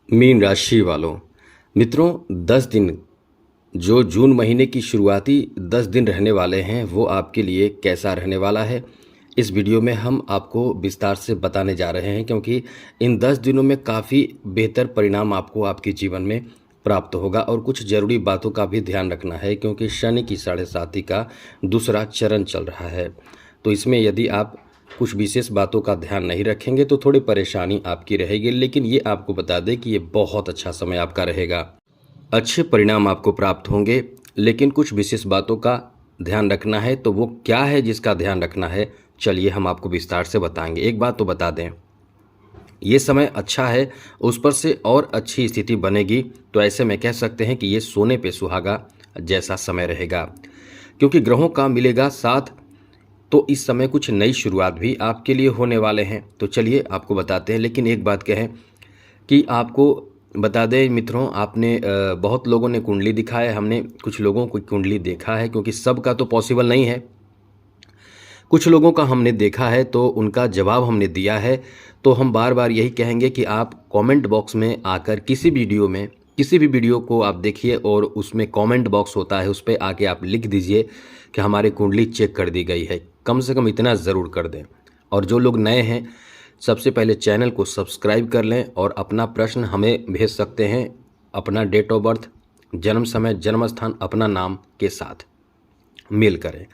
Mean राशि वालों, मित्रों, 10 दिन जो जून महीने की शुरुआती 10 दिन रहने वाले हैं वो आपके लिए कैसा रहने वाला है, इस वीडियो में हम आपको विस्तार से बताने जा रहे हैं। क्योंकि इन 10 दिनों में काफ़ी बेहतर परिणाम आपको आपके जीवन में प्राप्त होगा और कुछ ज़रूरी बातों का भी ध्यान रखना है, क्योंकि शनि की साढ़े साती का दूसरा चरण चल रहा है। तो इसमें यदि आप कुछ विशेष बातों का ध्यान नहीं रखेंगे तो थोड़ी परेशानी आपकी रहेगी, लेकिन ये आपको बता दें कि ये बहुत अच्छा समय आपका रहेगा। अच्छे परिणाम आपको प्राप्त होंगे, लेकिन कुछ विशेष बातों का ध्यान रखना है। तो वो क्या है जिसका ध्यान रखना है, चलिए हम आपको विस्तार से बताएंगे। एक बात तो बता दें, ये समय अच्छा है, उस पर से और अच्छी स्थिति बनेगी। तो ऐसे में कह सकते हैं कि ये सोने पे सुहागा जैसा समय रहेगा, क्योंकि ग्रहों का मिलेगा साथ। तो इस समय कुछ नई शुरुआत भी आपके लिए होने वाले हैं। तो चलिए आपको बताते हैं। लेकिन एक बात कहें कि आपको बता दें मित्रों, आपने बहुत लोगों ने कुंडली दिखाया है, हमने कुछ लोगों की कुंडली देखा है, क्योंकि सबका तो पॉसिबल नहीं है। कुछ लोगों का हमने देखा है तो उनका जवाब हमने दिया है। तो हम बार बार यही कहेंगे कि आप कमेंट बॉक्स में आकर किसी भी वीडियो को आप देखिए और उसमें कमेंट बॉक्स होता है, उस पर आके आप लिख दीजिए कि हमारी कुंडली चेक कर दी गई है। कम से कम इतना ज़रूर कर दें। और जो लोग नए हैं, सबसे पहले चैनल को सब्सक्राइब कर लें और अपना प्रश्न हमें भेज सकते हैं, अपना डेट ऑफ बर्थ, जन्म समय, जन्म स्थान, अपना नाम के साथ मेल करें।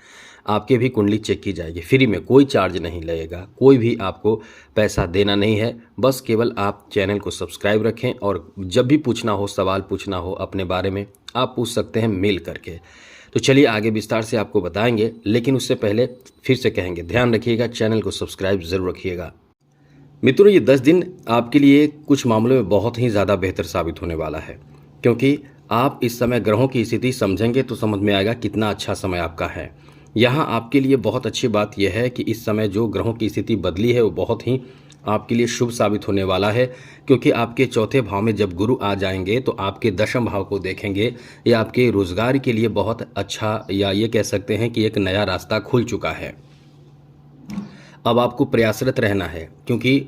आपकी भी कुंडली चेक की जाएगी फ्री में, कोई चार्ज नहीं लगेगा, कोई भी आपको पैसा देना नहीं है। बस केवल आप चैनल को सब्सक्राइब रखें और जब भी पूछना हो, सवाल पूछना हो अपने बारे में, आप पूछ सकते हैं मेल करके। तो चलिए आगे विस्तार से आपको बताएंगे, लेकिन उससे पहले फिर से कहेंगे, ध्यान रखिएगा, चैनल को सब्सक्राइब ज़रूर रखिएगा। मित्रों, ये 10 दिन आपके लिए कुछ मामलों में बहुत ही ज़्यादा बेहतर साबित होने वाला है, क्योंकि आप इस समय ग्रहों की स्थिति समझेंगे तो समझ में आएगा कितना अच्छा समय आपका है। यहाँ आपके लिए बहुत अच्छी बात यह है कि इस समय जो ग्रहों की स्थिति बदली है वो बहुत ही आपके लिए शुभ साबित होने वाला है। क्योंकि आपके चौथे भाव में जब गुरु आ जाएंगे तो आपके दशम भाव को देखेंगे। ये आपके रोजगार के लिए बहुत अच्छा, या ये कह सकते हैं कि एक नया रास्ता खुल चुका है। अब आपको प्रयासरत रहना है, क्योंकि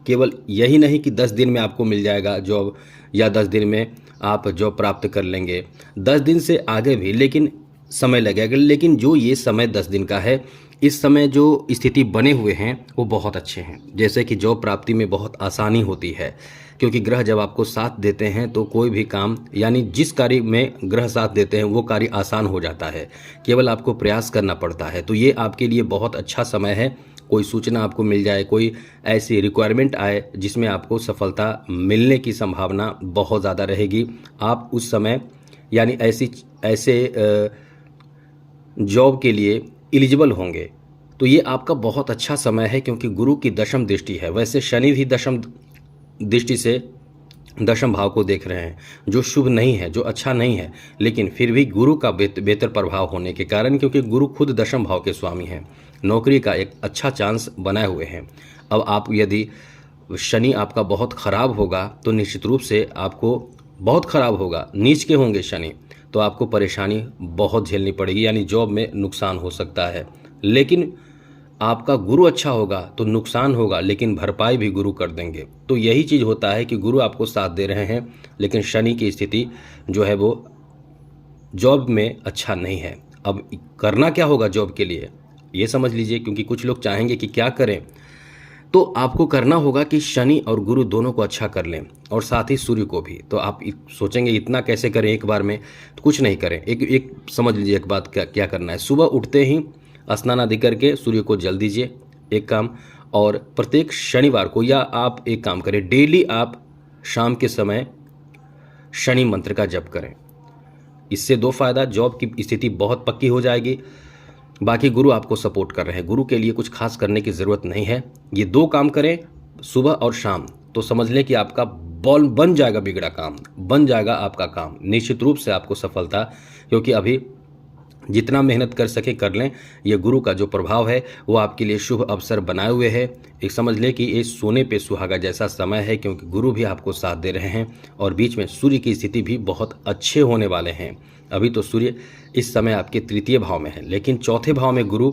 केवल यही नहीं कि 10 दिन में आपको मिल जाएगा जॉब, या 10 दिन में आप जॉब प्राप्त कर लेंगे, 10 दिन से आगे भी लेकिन समय लगेगा। लेकिन जो ये समय 10 दिन का है, इस समय जो स्थिति बने हुए हैं वो बहुत अच्छे हैं। जैसे कि जॉब प्राप्ति में बहुत आसानी होती है, क्योंकि ग्रह जब आपको साथ देते हैं तो कोई भी काम, यानी जिस कार्य में ग्रह साथ देते हैं वो कार्य आसान हो जाता है, केवल आपको प्रयास करना पड़ता है। तो ये आपके लिए बहुत अच्छा समय है। कोई सूचना आपको मिल जाए, कोई ऐसी रिक्वायरमेंट आए जिसमें आपको सफलता मिलने की संभावना बहुत ज़्यादा रहेगी। आप उस समय यानी ऐसे जॉब के लिए एलिजिबल होंगे। तो ये आपका बहुत अच्छा समय है, क्योंकि गुरु की दशम दृष्टि है। वैसे शनि भी दशम दृष्टि से दशम भाव को देख रहे हैं, जो शुभ नहीं है, जो अच्छा नहीं है, लेकिन फिर भी गुरु का बेहतर प्रभाव होने के कारण, क्योंकि गुरु खुद दशम भाव के स्वामी हैं, नौकरी का एक अच्छा चांस बनाए हुए हैं। अब आप यदि शनि आपका बहुत खराब होगा तो निश्चित रूप से आपको बहुत खराब होगा, नीच के होंगे शनि, तो आपको परेशानी बहुत झेलनी पड़ेगी, यानी जॉब में नुकसान हो सकता है। लेकिन आपका गुरु अच्छा होगा तो नुकसान होगा, लेकिन भरपाई भी गुरु कर देंगे। तो यही चीज़ होता है कि गुरु आपको साथ दे रहे हैं, लेकिन शनि की स्थिति जो है वो जॉब में अच्छा नहीं है। अब करना क्या होगा जॉब के लिए, ये समझ लीजिए, क्योंकि कुछ लोग चाहेंगे कि क्या करें। तो आपको करना होगा कि शनि और गुरु दोनों को अच्छा कर लें, और साथ ही सूर्य को भी। तो आप सोचेंगे इतना कैसे करें एक बार में, तो कुछ नहीं करें। एक समझ लीजिए एक बात, क्या करना है। सुबह उठते ही स्नान आदि करके सूर्य को जल दीजिए, एक काम। और प्रत्येक शनिवार को, या आप एक काम करें, डेली आप शाम के समय शनि मंत्र का जप करें। इससे दो फायदा, जॉब की स्थिति बहुत पक्की हो जाएगी, बाकी गुरु आपको सपोर्ट कर रहे हैं, गुरु के लिए कुछ खास करने की ज़रूरत नहीं है। ये दो काम करें सुबह और शाम, तो समझ लें कि आपका बॉल बन जाएगा, बिगड़ा काम बन जाएगा आपका काम, निश्चित रूप से आपको सफलता। क्योंकि अभी जितना मेहनत कर सके कर लें, ये गुरु का जो प्रभाव है वो आपके लिए शुभ अवसर बनाए हुए है। एक समझ लें कि ये सोने पे सुहागा जैसा समय है, क्योंकि गुरु भी आपको साथ दे रहे हैं, और बीच में सूर्य की स्थिति भी बहुत अच्छे होने वाले हैं। अभी तो सूर्य इस समय आपके तृतीय भाव में है, लेकिन चौथे भाव में गुरु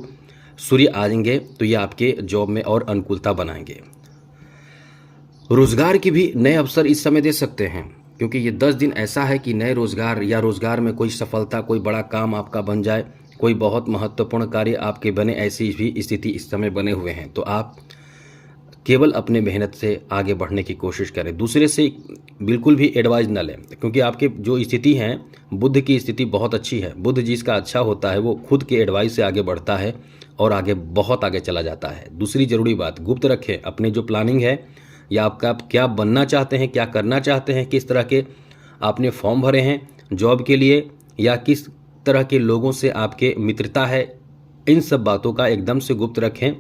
सूर्य आ जाएंगे तो ये आपके जॉब में और अनुकूलता बनाएंगे। रोजगार के भी नए अवसर इस समय दे सकते हैं, क्योंकि ये 10 दिन ऐसा है कि नए रोजगार या रोजगार में कोई सफलता, कोई बड़ा काम आपका बन जाए, कोई बहुत महत्वपूर्ण कार्य आपके बने, ऐसी भी स्थिति इस समय बने हुए हैं। तो आप केवल अपने मेहनत से आगे बढ़ने की कोशिश करें, दूसरे से बिल्कुल भी एडवाइस न लें, क्योंकि आपके जो स्थिति हैं, बुध की स्थिति बहुत अच्छी है। बुध जिसका अच्छा होता है वो खुद के एडवाइस से आगे बढ़ता है और आगे बहुत आगे चला जाता है। दूसरी ज़रूरी बात, गुप्त रखें अपनी जो प्लानिंग है, या आपका आप क्या बनना चाहते हैं, क्या करना चाहते हैं, किस तरह के आपने फॉर्म भरे हैं जॉब के लिए, या किस तरह के लोगों से आपके मित्रता है, इन सब बातों का एकदम से गुप्त रखें,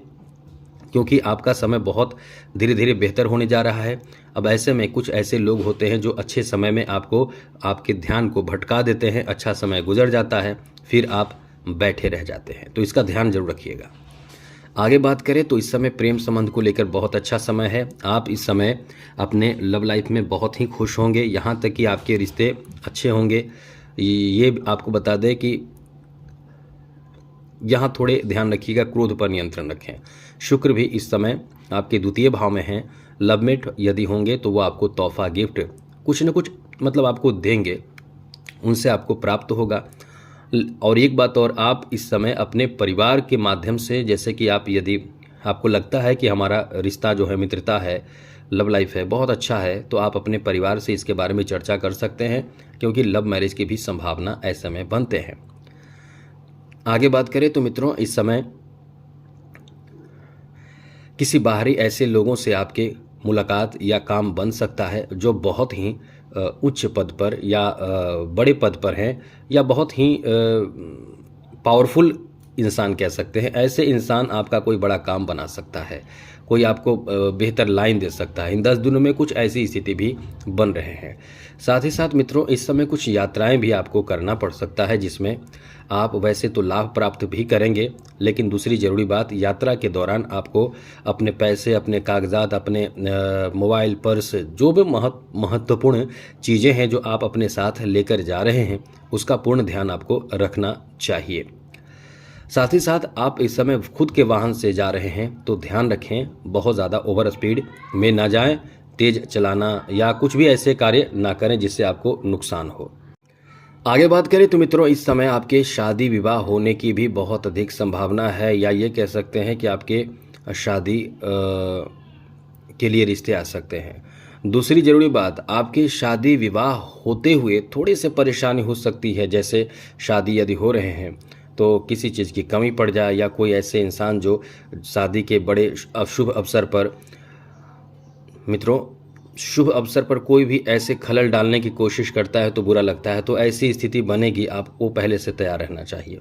क्योंकि आपका समय बहुत धीरे धीरे बेहतर होने जा रहा है। अब ऐसे में कुछ ऐसे लोग होते हैं जो अच्छे समय में आपको, आपके ध्यान को भटका देते हैं, अच्छा समय गुजर जाता है, फिर आप बैठे रह जाते हैं। तो इसका ध्यान जरूर रखिएगा। आगे बात करें तो इस समय प्रेम संबंध को लेकर बहुत अच्छा समय है। आप इस समय अपने लव लाइफ में बहुत ही खुश होंगे, यहाँ तक कि आपके रिश्ते अच्छे होंगे। ये आपको बता दें कि यहाँ थोड़े ध्यान रखिएगा, क्रोध पर नियंत्रण रखें। शुक्र भी इस समय आपके द्वितीय भाव में हैं। लवमेट यदि होंगे तो वो आपको तोहफा, गिफ्ट कुछ न कुछ मतलब आपको देंगे, उनसे आपको प्राप्त होगा। और एक बात और, आप इस समय अपने परिवार के माध्यम से, जैसे कि आप यदि आपको लगता है कि हमारा रिश्ता जो है, मित्रता है, लव लाइफ है, बहुत अच्छा है, तो आप अपने परिवार से इसके बारे में चर्चा कर सकते हैं, क्योंकि लव मैरिज की भी संभावना ऐसे में बनते हैं। आगे बात करें तो मित्रों, इस समय किसी बाहरी ऐसे लोगों से आपके मुलाकात या काम बन सकता है जो बहुत ही उच्च पद पर या बड़े पद पर हैं, या बहुत ही पावरफुल इंसान कह सकते हैं। ऐसे इंसान आपका कोई बड़ा काम बना सकता है, कोई आपको बेहतर लाइन दे सकता है। इन 10 दिनों में कुछ ऐसी स्थिति भी बन रहे हैं। साथ ही साथ मित्रों, इस समय कुछ यात्राएं भी आपको करना पड़ सकता है, जिसमें आप वैसे तो लाभ प्राप्त भी करेंगे, लेकिन दूसरी ज़रूरी बात, यात्रा के दौरान आपको अपने पैसे, अपने कागजात, अपने मोबाइल, पर्स, जो भी महत्वपूर्ण चीज़ें हैं जो आप अपने साथ लेकर जा रहे हैं, उसका पूर्ण ध्यान आपको रखना चाहिए। साथ ही साथ आप इस समय खुद के वाहन से जा रहे हैं तो ध्यान रखें, बहुत ज़्यादा ओवर स्पीड में ना जाएं, तेज़ चलाना या कुछ भी ऐसे कार्य ना करें जिससे आपको नुकसान हो। आगे बात करें तो मित्रों, इस समय आपके शादी विवाह होने की भी बहुत अधिक संभावना है, या ये कह सकते हैं कि आपके शादी के लिए रिश्ते आ सकते हैं। दूसरी ज़रूरी बात, आपके शादी विवाह होते हुए थोड़ी सी परेशानी हो सकती है, जैसे शादी यदि हो रहे हैं तो किसी चीज़ की कमी पड़ जाए, या कोई ऐसे इंसान जो शादी के बड़े शुभ अवसर पर, मित्रों शुभ अवसर पर कोई भी ऐसे खलल डालने की कोशिश करता है तो बुरा लगता है। तो ऐसी स्थिति बनेगी, आपको पहले से तैयार रहना चाहिए।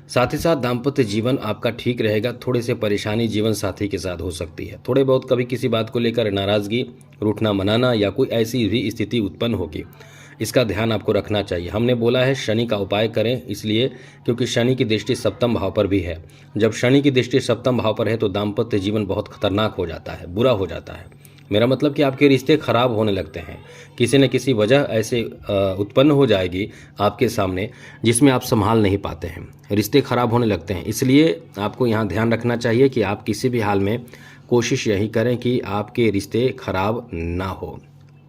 साथ ही साथ दाम्पत्य जीवन आपका ठीक रहेगा। थोड़ी सी परेशानी जीवन साथी के साथ हो सकती है, थोड़े बहुत कभी किसी बात को लेकर नाराज़गी, रूठना मनाना या कोई ऐसी भी स्थिति उत्पन्न होगी, इसका ध्यान आपको रखना चाहिए। हमने बोला है शनि का उपाय करें, इसलिए क्योंकि शनि की दृष्टि सप्तम भाव पर भी है। जब शनि की दृष्टि सप्तम भाव पर है तो दाम्पत्य जीवन बहुत खतरनाक हो जाता है, बुरा हो जाता है। मेरा मतलब कि आपके रिश्ते खराब होने लगते हैं, किसी न किसी वजह ऐसे उत्पन्न हो जाएगी आपके सामने जिसमें आप संभाल नहीं पाते हैं, रिश्ते खराब होने लगते हैं। इसलिए आपको यहाँ ध्यान रखना चाहिए कि आप किसी भी हाल में कोशिश यही करें कि आपके रिश्ते खराब ना हो,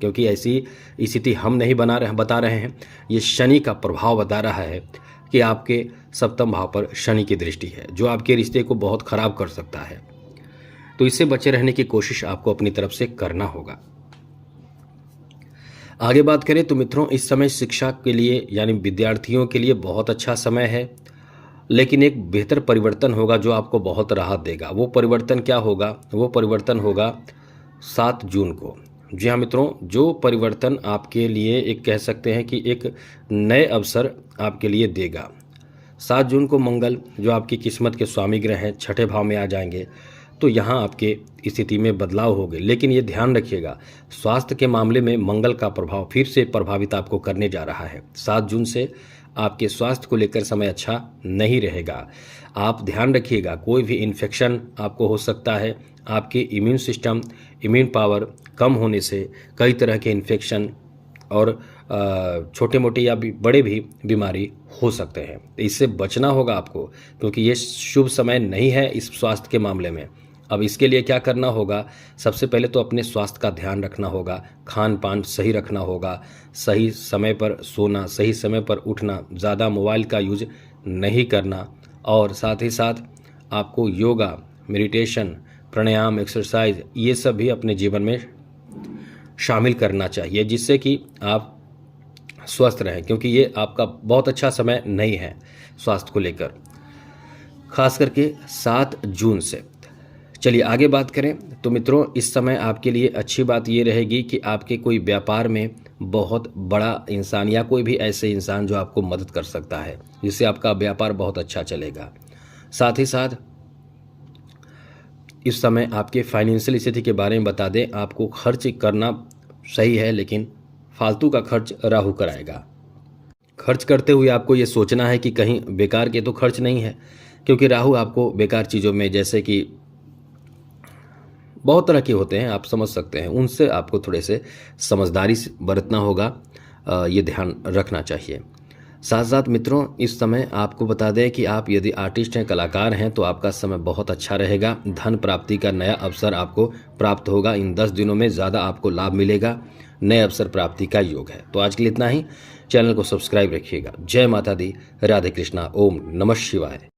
क्योंकि ऐसी स्थिति हम नहीं बता रहे हैं, ये शनि का प्रभाव बता रहा है कि आपके सप्तम भाव पर शनि की दृष्टि है, जो आपके रिश्ते को बहुत खराब कर सकता है। तो इससे बचे रहने की कोशिश आपको अपनी तरफ से करना होगा। आगे बात करें तो मित्रों, इस समय शिक्षा के लिए यानी विद्यार्थियों के लिए बहुत अच्छा समय है, लेकिन एक बेहतर परिवर्तन होगा जो आपको बहुत राहत देगा। वो परिवर्तन क्या होगा? वो परिवर्तन होगा 7 जून को। जी हाँ मित्रों, जो परिवर्तन आपके लिए एक कह सकते हैं कि एक नए अवसर आपके लिए देगा। 7 जून को मंगल, जो आपकी किस्मत के स्वामी ग्रह हैं, छठे भाव में आ जाएंगे, तो यहाँ आपके स्थिति में बदलाव होंगे। लेकिन ये ध्यान रखिएगा, स्वास्थ्य के मामले में मंगल का प्रभाव फिर से प्रभावित आपको करने जा रहा है। 7 जून से आपके स्वास्थ्य को लेकर समय अच्छा नहीं रहेगा। आप ध्यान रखिएगा, कोई भी इन्फेक्शन आपको हो सकता है। आपके इम्यून सिस्टम, इम्यून पावर कम होने से कई तरह के इन्फेक्शन और छोटे मोटे या बड़े भी बीमारी हो सकते हैं। इससे बचना होगा आपको, क्योंकि ये शुभ समय नहीं है इस स्वास्थ्य के मामले में। अब इसके लिए क्या करना होगा, सबसे पहले तो अपने स्वास्थ्य का ध्यान रखना होगा, खान पान सही रखना होगा, सही समय पर सोना, सही समय पर उठना, ज़्यादा मोबाइल का यूज नहीं करना, और साथ ही साथ आपको योगा, मेडिटेशन, प्राणायाम, एक्सरसाइज ये सब भी अपने जीवन में शामिल करना चाहिए, जिससे कि आप स्वस्थ रहें, क्योंकि ये आपका बहुत अच्छा समय नहीं है स्वास्थ्य को लेकर, खास करके 7 जून से। चलिए आगे बात करें तो मित्रों, इस समय आपके लिए अच्छी बात ये रहेगी कि आपके कोई व्यापार में बहुत बड़ा इंसान या कोई भी ऐसे इंसान जो आपको मदद कर सकता है, जिससे आपका व्यापार बहुत अच्छा चलेगा। साथ ही साथ इस समय आपके फाइनेंशियल स्थिति के बारे में बता दें, आपको खर्च करना सही है, लेकिन फालतू का खर्च राहु कराएगा। खर्च करते हुए आपको ये सोचना है कि कहीं बेकार के तो खर्च नहीं है, क्योंकि राहु आपको बेकार चीज़ों में, जैसे कि बहुत तरह के होते हैं, आप समझ सकते हैं, उनसे आपको थोड़े से समझदारी से बरतना होगा, ये ध्यान रखना चाहिए। साथ साथ मित्रों, इस समय आपको बता दें कि आप यदि आर्टिस्ट हैं, कलाकार हैं, तो आपका समय बहुत अच्छा रहेगा। धन प्राप्ति का नया अवसर आपको प्राप्त होगा। इन 10 दिनों में ज़्यादा आपको लाभ मिलेगा, नए अवसर प्राप्ति का योग है। तो आज के लिए इतना ही। चैनल को सब्सक्राइब रखिएगा। जय माता दी, राधे कृष्णा, ओम नमः शिवाय।